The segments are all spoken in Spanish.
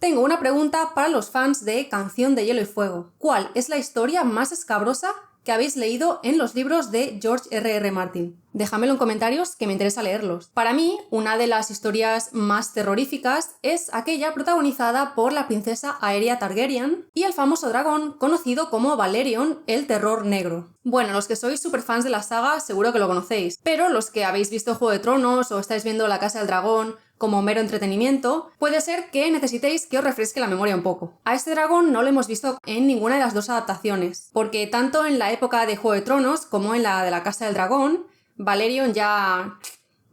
Tengo una pregunta para los fans de Canción de Hielo y Fuego. ¿Cuál es la historia más escabrosa que habéis leído en los libros de George R.R. Martin? Déjamelo en comentarios que me interesa leerlos. Para mí, una de las historias más terroríficas es aquella protagonizada por la princesa Aeria Targaryen y el famoso dragón conocido como Valerion, el Terror Negro. Bueno, los que sois superfans de la saga seguro que lo conocéis, pero los que habéis visto Juego de Tronos o estáis viendo La Casa del Dragón como mero entretenimiento, puede ser que necesitéis que os refresque la memoria un poco. A este dragón no lo hemos visto en ninguna de las dos adaptaciones, porque tanto en la época de Juego de Tronos como en la de La Casa del Dragón, Valerion ya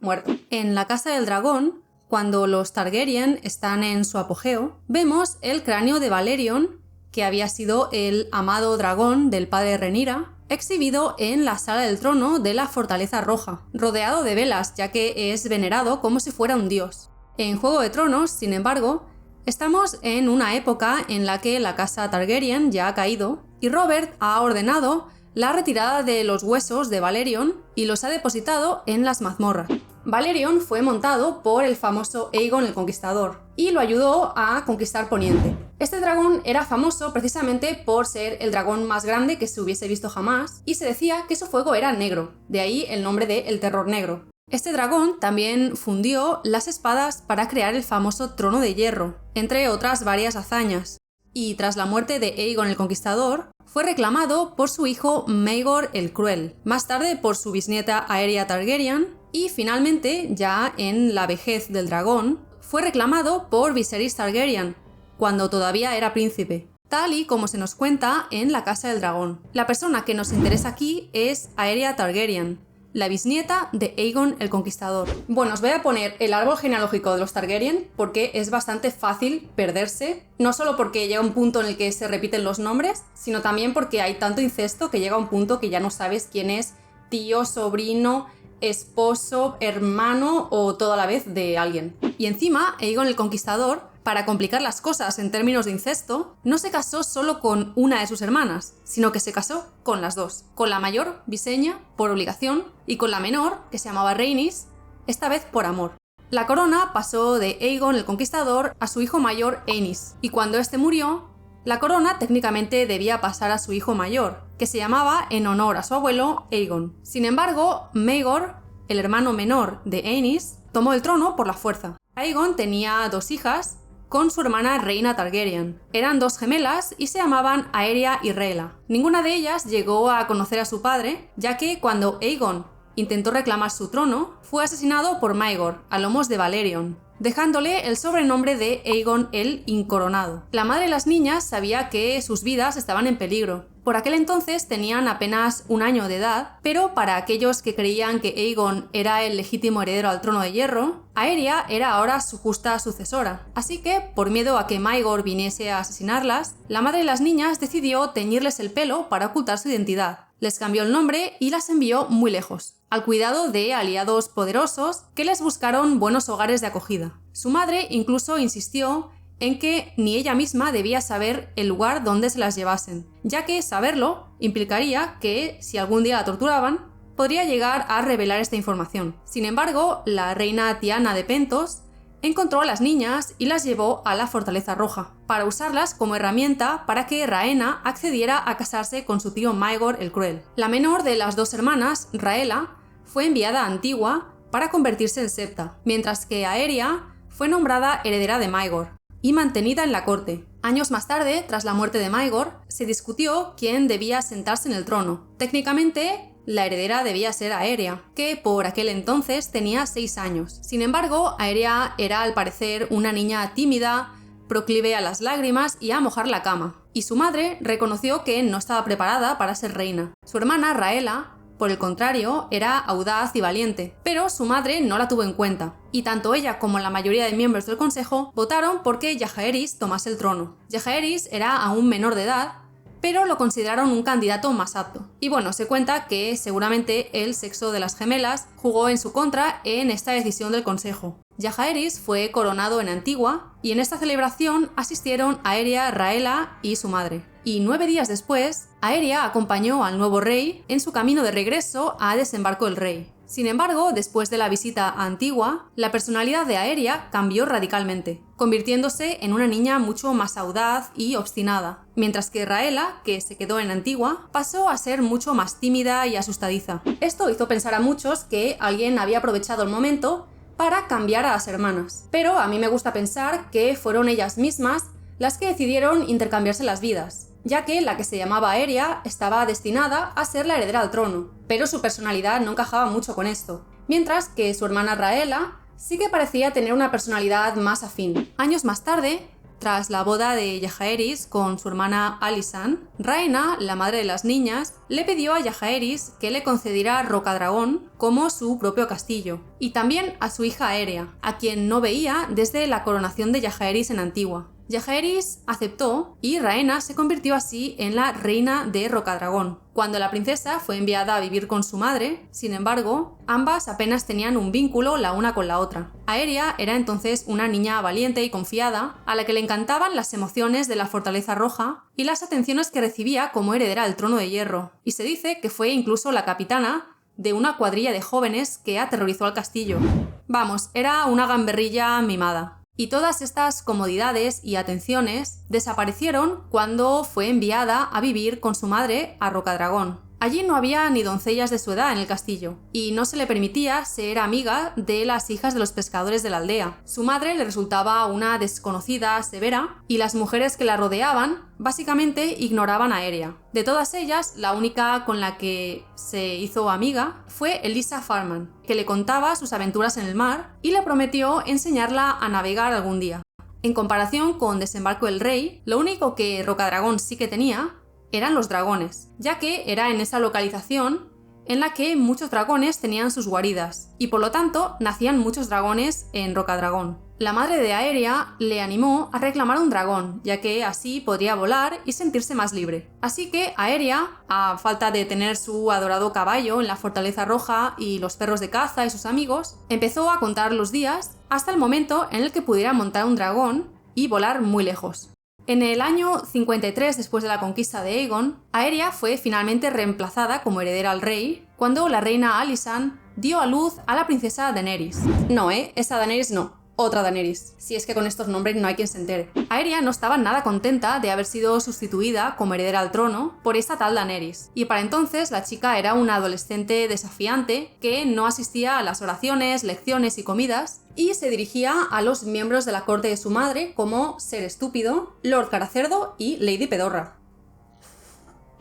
muerto. En La Casa del Dragón, cuando los Targaryen están en su apogeo, vemos el cráneo de Valerion, que había sido el amado dragón del padre Rhaenyra, exhibido en la Sala del Trono de la Fortaleza Roja, rodeado de velas, ya que es venerado como si fuera un dios. En Juego de Tronos, sin embargo, estamos en una época en la que la casa Targaryen ya ha caído y Robert ha ordenado la retirada de los huesos de Valerion y los ha depositado en las mazmorras. Valerion fue montado por el famoso Aegon el Conquistador y lo ayudó a conquistar Poniente. Este dragón era famoso precisamente por ser el dragón más grande que se hubiese visto jamás y se decía que su fuego era negro, de ahí el nombre de El Terror Negro. Este dragón también fundió las espadas para crear el famoso Trono de Hierro, entre otras varias hazañas. Y tras la muerte de Aegon el Conquistador, fue reclamado por su hijo Maegor el Cruel, más tarde por su bisnieta Aeria Targaryen y finalmente, ya en la vejez del dragón, fue reclamado por Viserys Targaryen, cuando todavía era príncipe, tal y como se nos cuenta en La Casa del Dragón. La persona que nos interesa aquí es Aeria Targaryen, la bisnieta de Aegon el Conquistador. Bueno, os voy a poner el árbol genealógico de los Targaryen porque es bastante fácil perderse, no solo porque llega un punto en el que se repiten los nombres, sino también porque hay tanto incesto que llega un punto que ya no sabes quién es tío, sobrino, esposo, hermano o todo a la vez de alguien. Y encima, Aegon el Conquistador, para complicar las cosas en términos de incesto, no se casó solo con una de sus hermanas, sino que se casó con las dos. Con la mayor, Visenya, por obligación, y con la menor, que se llamaba Rhaenys, esta vez por amor. La corona pasó de Aegon el Conquistador a su hijo mayor, Aenys, y cuando este murió, la corona técnicamente debía pasar a su hijo mayor, que se llamaba en honor a su abuelo, Aegon. Sin embargo, Maegor, el hermano menor de Aenys, tomó el trono por la fuerza. Aegon tenía dos hijas con su hermana Rhaena Targaryen. Eran dos gemelas y se llamaban Aeria y Rhaella. Ninguna de ellas llegó a conocer a su padre, ya que cuando Aegon intentó reclamar su trono, fue asesinado por Maegor a lomos de Valerion, dejándole el sobrenombre de Aegon el Incoronado. La madre de las niñas sabía que sus vidas estaban en peligro. Por aquel entonces tenían apenas un año de edad, pero para aquellos que creían que Aegon era el legítimo heredero al trono de hierro, Aeria era ahora su justa sucesora. Así que, por miedo a que Maegor viniese a asesinarlas, la madre de las niñas decidió teñirles el pelo para ocultar su identidad. Les cambió el nombre y las envió muy lejos, al cuidado de aliados poderosos que les buscaron buenos hogares de acogida. Su madre incluso insistió en que ni ella misma debía saber el lugar donde se las llevasen, ya que saberlo implicaría que, si algún día la torturaban, podría llegar a revelar esta información. Sin embargo, la reina Tiana de Pentos encontró a las niñas y las llevó a la Fortaleza Roja, para usarlas como herramienta para que Rhaena accediera a casarse con su tío Maegor el Cruel. La menor de las dos hermanas, Rhaella, fue enviada a Antigua para convertirse en septa, mientras que Aeria fue nombrada heredera de Maegor y mantenida en la corte. Años más tarde, tras la muerte de Maegor, se discutió quién debía sentarse en el trono. Técnicamente, la heredera debía ser Aeria, que por aquel entonces tenía 6 años. Sin embargo, Aeria era al parecer una niña tímida, proclive a las lágrimas y a mojar la cama, y su madre reconoció que no estaba preparada para ser reina. Su hermana Rhaella, por el contrario, era audaz y valiente, pero su madre no la tuvo en cuenta, y tanto ella como la mayoría de miembros del consejo votaron porque Jaehaerys tomase el trono. Jaehaerys era aún menor de edad, pero lo consideraron un candidato más apto. Y bueno, se cuenta que seguramente el sexo de las gemelas jugó en su contra en esta decisión del consejo. Jaehaerys fue coronado en Antigua y en esta celebración asistieron Aeria, Rhaella y su madre. Y 9 días después, Aeria acompañó al nuevo rey en su camino de regreso a Desembarco del Rey. Sin embargo, después de la visita a Antigua, la personalidad de Aeria cambió radicalmente, convirtiéndose en una niña mucho más audaz y obstinada, mientras que Raela, que se quedó en Antigua, pasó a ser mucho más tímida y asustadiza. Esto hizo pensar a muchos que alguien había aprovechado el momento para cambiar a las hermanas, pero a mí me gusta pensar que fueron ellas mismas las que decidieron intercambiarse las vidas, ya que la que se llamaba Aeria estaba destinada a ser la heredera al trono, pero su personalidad no encajaba mucho con esto, mientras que su hermana Raela sí que parecía tener una personalidad más afín. Años más tarde, tras la boda de Jaehaerys con su hermana Alysanne, Rhaena, la madre de las niñas, le pidió a Jaehaerys que le concediera Rocadragón como su propio castillo, y también a su hija Aeria, a quien no veía desde la coronación de Jaehaerys en Antigua. Jaehaerys aceptó y Rhaena se convirtió así en la reina de Rocadragón. Cuando la princesa fue enviada a vivir con su madre, sin embargo, ambas apenas tenían un vínculo la una con la otra. Aeria era entonces una niña valiente y confiada, a la que le encantaban las emociones de la Fortaleza Roja y las atenciones que recibía como heredera al trono de hierro, y se dice que fue incluso la capitana de una cuadrilla de jóvenes que aterrorizó al castillo. Vamos, era una gamberrilla mimada. Y todas estas comodidades y atenciones desaparecieron cuando fue enviada a vivir con su madre a Rocadragón. Allí no había ni doncellas de su edad en el castillo, y no se le permitía ser amiga de las hijas de los pescadores de la aldea. Su madre le resultaba una desconocida severa, y las mujeres que la rodeaban básicamente ignoraban a Aeria. De todas ellas, la única con la que se hizo amiga fue Elisa Farman, que le contaba sus aventuras en el mar y le prometió enseñarla a navegar algún día. En comparación con Desembarco del Rey, lo único que Rocadragón sí que tenía eran los dragones, ya que era en esa localización en la que muchos dragones tenían sus guaridas, y por lo tanto nacían muchos dragones en Rocadragón. La madre de Aeria le animó a reclamar un dragón, ya que así podría volar y sentirse más libre. Así que Aeria, a falta de tener su adorado caballo en la Fortaleza Roja y los perros de caza y sus amigos, empezó a contar los días hasta el momento en el que pudiera montar un dragón y volar muy lejos. En el año 53 después de la conquista de Aegon, Aeria fue finalmente reemplazada como heredera al rey cuando la reina Alysanne dio a luz a la princesa Daenerys. No, esa Daenerys no. Otra Daenerys, si es que con estos nombres no hay quien se entere. Aeria no estaba nada contenta de haber sido sustituida como heredera al trono por esta tal Daenerys, y para entonces la chica era una adolescente desafiante que no asistía a las oraciones, lecciones y comidas, y se dirigía a los miembros de la corte de su madre como Ser Estúpido, Lord Caracerdo y Lady Pedorra.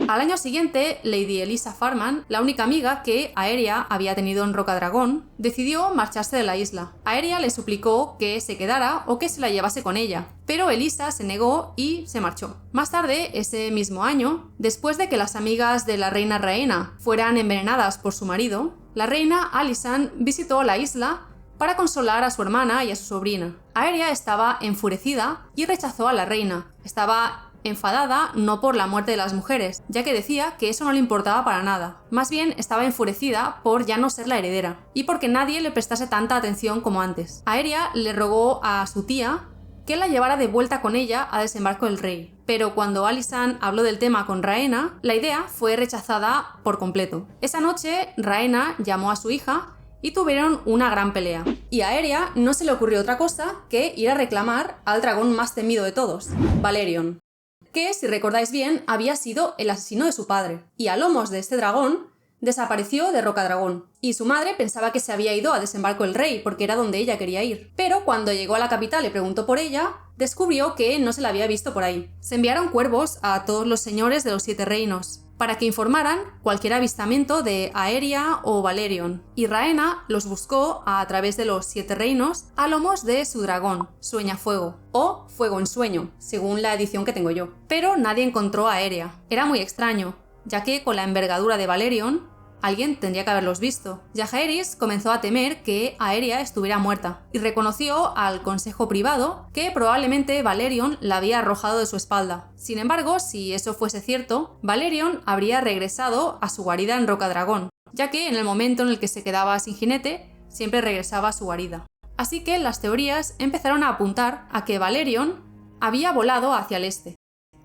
Al año siguiente, Lady Elisa Farman, la única amiga que Aeria había tenido en Rocadragón, decidió marcharse de la isla. Aeria le suplicó que se quedara o que se la llevase con ella, pero Elisa se negó y se marchó. Más tarde, ese mismo año, después de que las amigas de la reina Rhaena fueran envenenadas por su marido, la reina Alysanne visitó la isla para consolar a su hermana y a su sobrina. Aeria estaba enfurecida y rechazó a la reina. Estaba enfadada no por la muerte de las mujeres, ya que decía que eso no le importaba para nada. Más bien estaba enfurecida por ya no ser la heredera, y porque nadie le prestase tanta atención como antes. Aeria le rogó a su tía que la llevara de vuelta con ella a Desembarco del Rey, pero cuando Alysanne habló del tema con Rhaena, la idea fue rechazada por completo. Esa noche, Rhaena llamó a su hija y tuvieron una gran pelea. Y a Aeria no se le ocurrió otra cosa que ir a reclamar al dragón más temido de todos, Balerion, que, si recordáis bien, había sido el asesino de su padre, y a lomos de este dragón desapareció de Rocadragón, y su madre pensaba que se había ido a Desembarco del Rey, porque era donde ella quería ir. Pero cuando llegó a la capital y preguntó por ella, descubrió que no se la había visto por ahí. Se enviaron cuervos a todos los señores de los 7 reinos, para que informaran cualquier avistamiento de Aeria o Balerion, y Rhaena los buscó a través de los 7 reinos a lomos de su dragón, Sueñafuego, o Fuego en Sueño, según la edición que tengo yo. Pero nadie encontró a Aeria. Era muy extraño, ya que con la envergadura de Balerion, alguien tendría que haberlos visto. Jaehaerys comenzó a temer que Aeria estuviera muerta, y reconoció al consejo privado que probablemente Balerion la había arrojado de su espalda. Sin embargo, si eso fuese cierto, Balerion habría regresado a su guarida en Rocadragón, ya que en el momento en el que se quedaba sin jinete, siempre regresaba a su guarida. Así que las teorías empezaron a apuntar a que Balerion había volado hacia el este.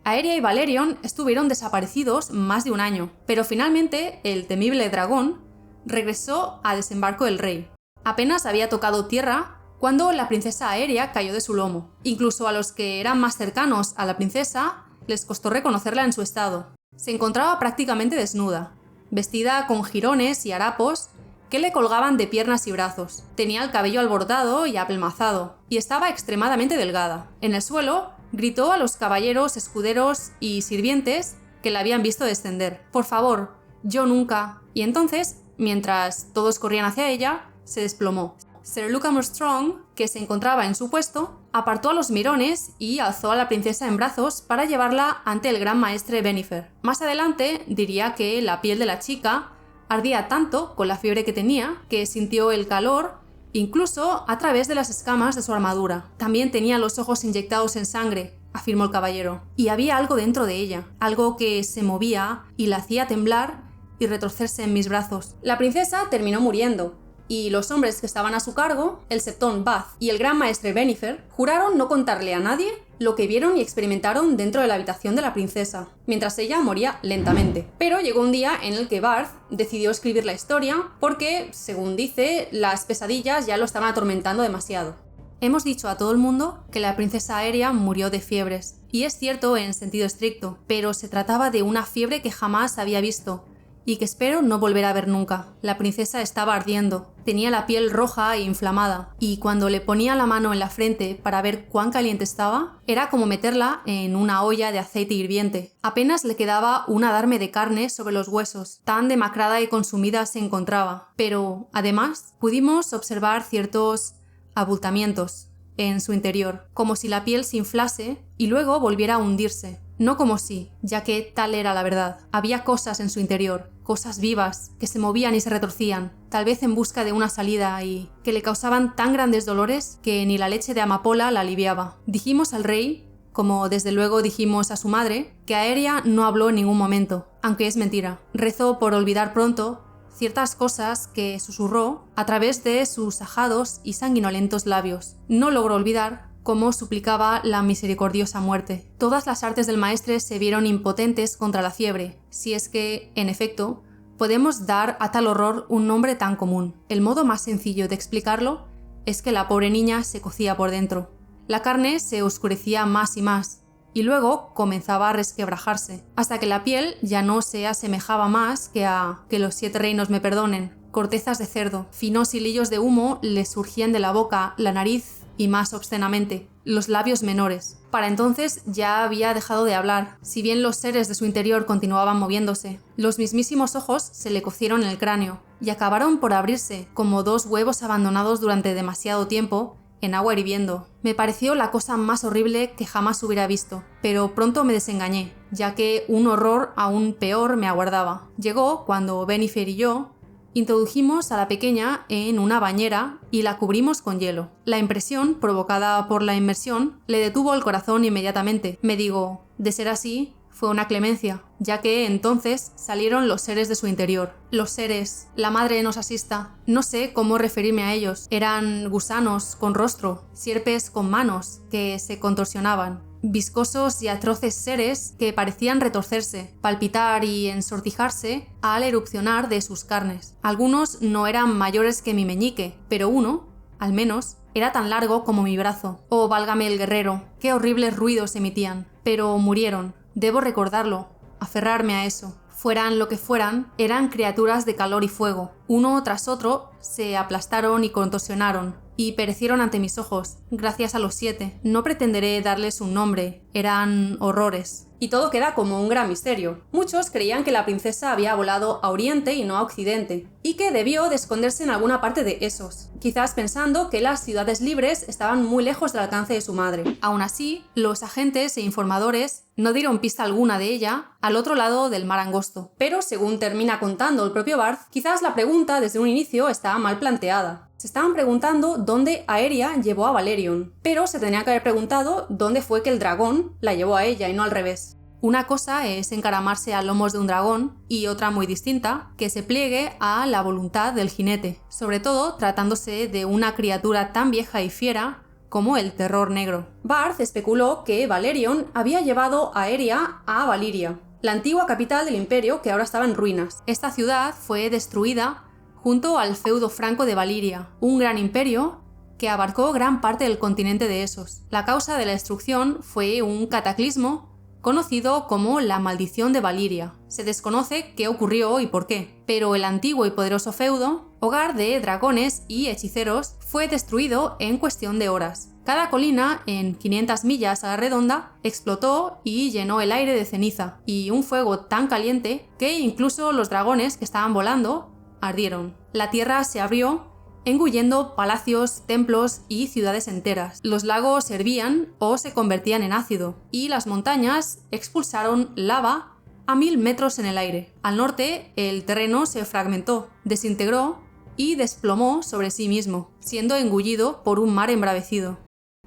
Aeria y Balerion estuvieron desaparecidos más de un año, pero finalmente el temible dragón regresó a Desembarco del Rey. Apenas había tocado tierra cuando la princesa Aeria cayó de su lomo. Incluso a los que eran más cercanos a la princesa les costó reconocerla en su estado. Se encontraba prácticamente desnuda, vestida con jirones y harapos que le colgaban de piernas y brazos. Tenía el cabello alborotado y apelmazado, y estaba extremadamente delgada. En el suelo, gritó a los caballeros, escuderos y sirvientes que la habían visto descender: «Por favor, yo nunca». Y entonces, mientras todos corrían hacia ella, se desplomó. Sir Lucamore Strong, que se encontraba en su puesto, apartó a los mirones y alzó a la princesa en brazos para llevarla ante el gran maestre Bennifer. Más adelante diría que la piel de la chica ardía tanto con la fiebre que tenía que sintió el calor incluso a través de las escamas de su armadura. También tenía los ojos inyectados en sangre, afirmó el caballero, y había algo dentro de ella, algo que se movía y la hacía temblar y retorcerse en mis brazos. La princesa terminó muriendo, y los hombres que estaban a su cargo, el septón Bath y el gran maestre Bennifer, juraron no contarle a nadie lo que vieron y experimentaron dentro de la habitación de la princesa, mientras ella moría lentamente. Pero llegó un día en el que Barth decidió escribir la historia porque, según dice, las pesadillas ya lo estaban atormentando demasiado. Hemos dicho a todo el mundo que la princesa Aeria murió de fiebres, y es cierto en sentido estricto, pero se trataba de una fiebre que jamás había visto, y que espero no volver a ver nunca. La princesa estaba ardiendo, tenía la piel roja e inflamada, y cuando le ponía la mano en la frente para ver cuán caliente estaba, era como meterla en una olla de aceite hirviente. Apenas le quedaba un adarme de carne sobre los huesos, tan demacrada y consumida se encontraba. Pero, además, pudimos observar ciertos abultamientos en su interior, como si la piel se inflase y luego volviera a hundirse. No como si, ya que tal era la verdad. Había cosas en su interior, cosas vivas, que se movían y se retorcían, tal vez en busca de una salida y que le causaban tan grandes dolores que ni la leche de amapola la aliviaba. Dijimos al rey, como desde luego dijimos a su madre, que Aeria no habló en ningún momento, aunque es mentira. Rezó por olvidar pronto ciertas cosas que susurró a través de sus ajados y sanguinolentos labios. No logró olvidar cómo suplicaba la misericordiosa muerte. Todas las artes del maestre se vieron impotentes contra la fiebre, si es que, en efecto, podemos dar a tal horror un nombre tan común. El modo más sencillo de explicarlo es que la pobre niña se cocía por dentro. La carne se oscurecía más y más, y luego comenzaba a resquebrajarse, hasta que la piel ya no se asemejaba más que a, que los 7 reinos me perdonen, cortezas de cerdo. Finos hilillos de humo le surgían de la boca, la nariz y más obscenamente, los labios menores. Para entonces ya había dejado de hablar, si bien los seres de su interior continuaban moviéndose. Los mismísimos ojos se le cocieron en el cráneo y acabaron por abrirse como 2 huevos abandonados durante demasiado tiempo en agua hirviendo. Me pareció la cosa más horrible que jamás hubiera visto, pero pronto me desengañé, ya que un horror aún peor me aguardaba. Llegó cuando Bennifer y yo introdujimos a la pequeña en una bañera y la cubrimos con hielo. La impresión provocada por la inmersión le detuvo el corazón inmediatamente. Me digo, de ser así, fue una clemencia, ya que entonces salieron los seres de su interior. Los seres, la madre nos asista, no sé cómo referirme a ellos. Eran gusanos con rostro, sierpes con manos que se contorsionaban, viscosos y atroces seres que parecían retorcerse, palpitar y ensortijarse al erupcionar de sus carnes. Algunos no eran mayores que mi meñique, pero uno, al menos, era tan largo como mi brazo. Oh, válgame el guerrero, qué horribles ruidos emitían. Pero murieron. Debo recordarlo, aferrarme a eso. Fueran lo que fueran, eran criaturas de calor y fuego. Uno tras otro se aplastaron y contorsionaron, y perecieron ante mis ojos, gracias a los 7. No pretenderé darles un nombre, eran horrores. Y todo queda como un gran misterio. Muchos creían que la princesa había volado a Oriente y no a Occidente, y que debió de esconderse en alguna parte de Essos, quizás pensando que las ciudades libres estaban muy lejos del alcance de su madre. Aún así, los agentes e informadores no dieron pista alguna de ella al otro lado del mar angosto. Pero, según termina contando el propio Barth, quizás la pregunta desde un inicio estaba mal planteada. Se estaban preguntando dónde Aeria llevó a Valerion, pero se tenía que haber preguntado dónde fue que el dragón la llevó a ella y no al revés. Una cosa es encaramarse a lomos de un dragón y otra muy distinta, que se pliegue a la voluntad del jinete, sobre todo tratándose de una criatura tan vieja y fiera como el terror negro. Barth especuló que Valerion había llevado a Aeria a Valiria, la antigua capital del imperio que ahora estaba en ruinas. Esta ciudad fue destruida junto al feudo franco de Valiria, un gran imperio que abarcó gran parte del continente de Essos. La causa de la destrucción fue un cataclismo conocido como la Maldición de Valiria. Se desconoce qué ocurrió y por qué, pero el antiguo y poderoso feudo, hogar de dragones y hechiceros, fue destruido en cuestión de horas. Cada colina, en 500 millas a la redonda, explotó y llenó el aire de ceniza, y un fuego tan caliente que incluso los dragones que estaban volando ardieron. La tierra se abrió, engullendo palacios, templos y ciudades enteras. Los lagos hervían o se convertían en ácido, y las montañas expulsaron lava a 1000 metros en el aire. Al norte, el terreno se fragmentó, desintegró y desplomó sobre sí mismo, siendo engullido por un mar embravecido.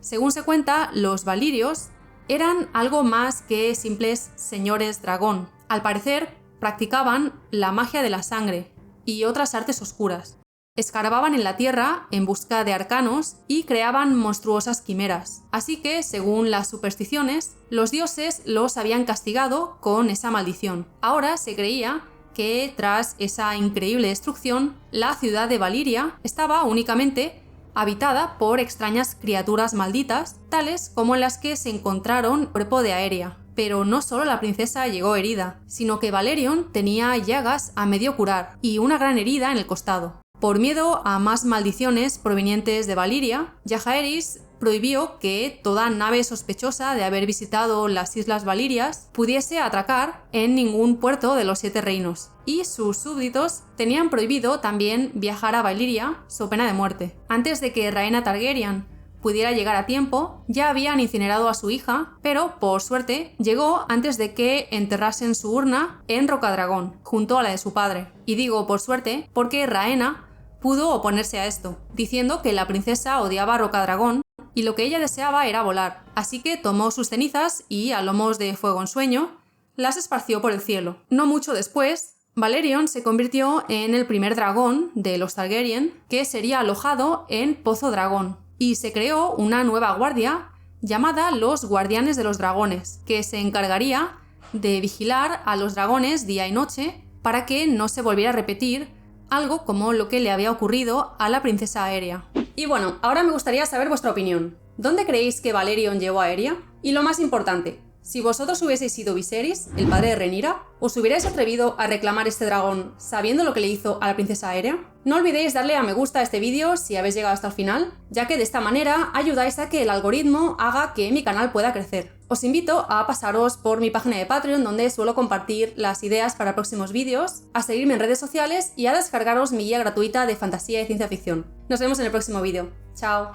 Según se cuenta, los valirios eran algo más que simples señores dragón. Al parecer, practicaban la magia de la sangre y otras artes oscuras. Escarbaban en la tierra en busca de arcanos y creaban monstruosas quimeras. Así que, según las supersticiones, los dioses los habían castigado con esa maldición. Ahora se creía que tras esa increíble destrucción, la ciudad de Valiria estaba únicamente habitada por extrañas criaturas malditas, tales como en las que se encontraron el cuerpo de Aeria. Pero no solo la princesa llegó herida, sino que Valerion tenía llagas a medio curar y una gran herida en el costado. Por miedo a más maldiciones provenientes de Valiria, Jaehaerys prohibió que toda nave sospechosa de haber visitado las Islas Valirias pudiese atracar en ningún puerto de los 7 reinos, y sus súbditos tenían prohibido también viajar a Valiria so pena de muerte. Antes de que Rhaena Targaryen pudiera llegar a tiempo, ya habían incinerado a su hija, pero por suerte llegó antes de que enterrasen su urna en Rocadragón, junto a la de su padre. Y digo por suerte porque Rhaena pudo oponerse a esto, diciendo que la princesa odiaba a Rocadragón y lo que ella deseaba era volar. Así que tomó sus cenizas y, a lomos de fuego en sueño, las esparció por el cielo. No mucho después, Valerion se convirtió en el primer dragón de los Targaryen que sería alojado en Pozo Dragón, y se creó una nueva guardia llamada los Guardianes de los Dragones, que se encargaría de vigilar a los dragones día y noche para que no se volviera a repetir algo como lo que le había ocurrido a la princesa Aeria. Y bueno, ahora me gustaría saber vuestra opinión. ¿Dónde creéis que Valerion llevó a Aeria? Y lo más importante, si vosotros hubieseis sido Viserys, el padre de Rhaenyra, ¿os hubierais atrevido a reclamar este dragón sabiendo lo que le hizo a la princesa Aeria? No olvidéis darle a me gusta a este vídeo si habéis llegado hasta el final, ya que de esta manera ayudáis a que el algoritmo haga que mi canal pueda crecer. Os invito a pasaros por mi página de Patreon, donde suelo compartir las ideas para próximos vídeos, a seguirme en redes sociales y a descargaros mi guía gratuita de fantasía y ciencia ficción. Nos vemos en el próximo vídeo. ¡Chao!